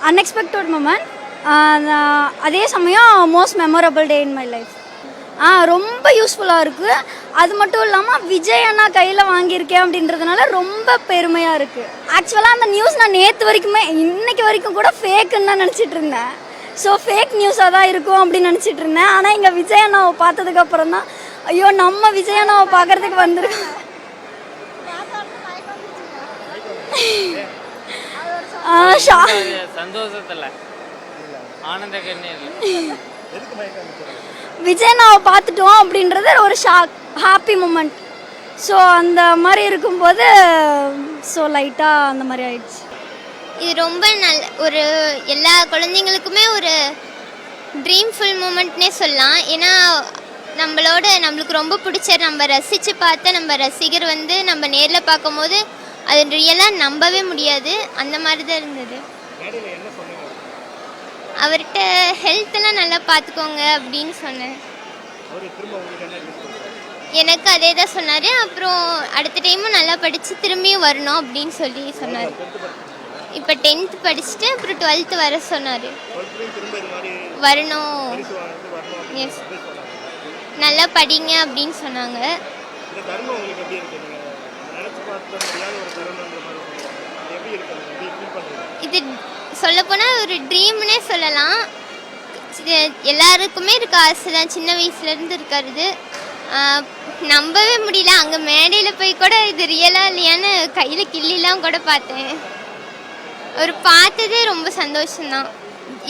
Unexpected moment, அதே சமயம் most memorable day in my life. ரொம்ப யூஸ்ஃபுல்லாக இருக்குது. அது மட்டும் இல்லாமல் விஜய் அண்ணா கையில் வாங்கியிருக்கேன் அப்படின்றதுனால ரொம்ப பெருமையாக இருக்குது. ஆக்சுவலாக அந்த நியூஸ் நான் நேற்று வரைக்குமே இன்னைக்கு வரைக்கும் கூட ஃபேக்குன்னு தான் நினச்சிட்டு இருந்தேன். ஸோ ஃபேக் நியூஸாக தான் இருக்கும் அப்படின்னு நினச்சிட்டு இருந்தேன். ஆனால் இங்கே விஜய் அண்ணாவை பார்த்ததுக்கப்புறம் தான் ஐயோ நம்ம விஜய் அண்ணாவை பார்க்குறதுக்கு வந்திருக்கோம். சந்தோஷத்துல ஆனந்த கண்ணீர் விஜய் அண்ணாவை பார்த்துட்டோம் அப்படின்றது ஒரு ஹாப்பி மூமெண்ட். ஸோ அந்த மாதிரி இருக்கும்போது ஸோ லைட்டாக அந்த மாதிரி ஆயிடுச்சு. இது ரொம்ப ஒரு எல்லா குழந்தைங்களுக்குமே ஒரு ட்ரீம்ஃபுல் மூமெண்ட்னே சொல்லலாம். ஏன்னா நம்மளுக்கு ரொம்ப பிடிச்ச நம்ம ரசித்து பார்த்த நம்ம ரசிகர் வந்து நம்ம நேரில் பார்க்கும்போது அது ரியலாக நம்பவே முடியாது. அந்த மாதிரி தான் இருந்தது. அவர்கிட்ட ஹெல்த்தெல்லாம் நல்லா பார்த்துக்கோங்க அப்படின்னு சொன்னேன். எனக்கு அதே தான் சொன்னார். அப்புறம் அடுத்த டைமும் நல்லா படித்து திரும்பியும் வரணும் அப்படின்னு சொல்லி சொன்னார். இப்போ 10th படிச்சுட்டு அப்புறம் 12th வர சொன்னார். வரணும், எஸ், நல்லா படிங்க அப்படின்னு சொன்னாங்க. இது சொல்லப்போனால் ஒரு ட்ரீம்னே சொல்லலாம். எல்லாருக்குமே இருக்க ஆசை தான், சின்ன வயசுலேருந்து இருக்கிறது. நம்பவே முடியல. அங்கே மேடையில் போய் கூட இது ரியலாக இல்லையான்னு கையில் கிள்ளிலாம் கூட பார்த்தேன். ஒரு பார்த்ததே ரொம்ப சந்தோஷம்தான்.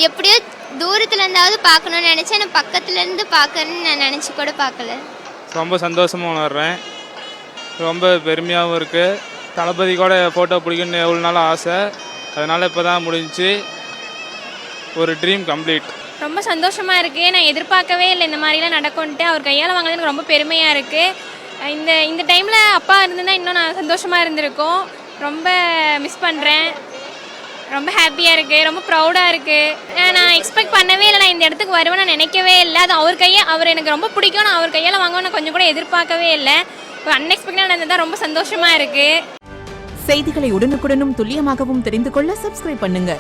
எப்படியோ தூரத்தில் இருந்தாவது பார்க்கணுன்னு நினச்சேன். நான் பக்கத்துலேருந்து பார்க்கணுன்னு நான் நினச்சி கூட பார்க்கல. ரொம்ப சந்தோஷமாக உணர்றேன். ரொம்ப பெருமையாகவும் இருக்குது. தளபதி கூட ஃபோட்டோ பிடிக்கணுன்னு எவ்வளோ நாளும் ஆசை. அதனால் இப்போ தான் முடிஞ்சிச்சு. ஒரு ட்ரீம் கம்ப்ளீட். ரொம்ப சந்தோஷமாக இருக்குது. நான் எதிர்பார்க்கவே இல்லை இந்த மாதிரிலாம் நடக்கும்ன்ட்டு. அவர் கையால் வாங்கினது எனக்கு ரொம்ப பெருமையாக இருக்குது. இந்த டைமில் அப்பா இருந்ததுன்னா இன்னும் நான் சந்தோஷமாக இருந்திருக்கோம். ரொம்ப மிஸ் பண்ணுறேன். ரொம்ப ஹாப்பியாக இருக்குது, ரொம்ப ப்ரௌடாக இருக்குது. நான் எக்ஸ்பெக்ட் பண்ணவே இல்லை நான் இந்த இடத்துக்கு வருவேன், நான் நினைக்கவே இல்லை. அது அவர் எனக்கு ரொம்ப பிடிக்கும். நான் அவர் கையால் வாங்குவேன் கொஞ்சம் கூட எதிர்பார்க்கவே இல்லை. அன்எக்ஸ்பெக்டடாக நடந்தது. ரொம்ப சந்தோஷமாக இருக்குது. செய்திகளை உடனுக்குடனும் துல்லியமாகவும் தெரிந்து கொள்ள சப்ஸ்கிரைப் பண்ணுங்க.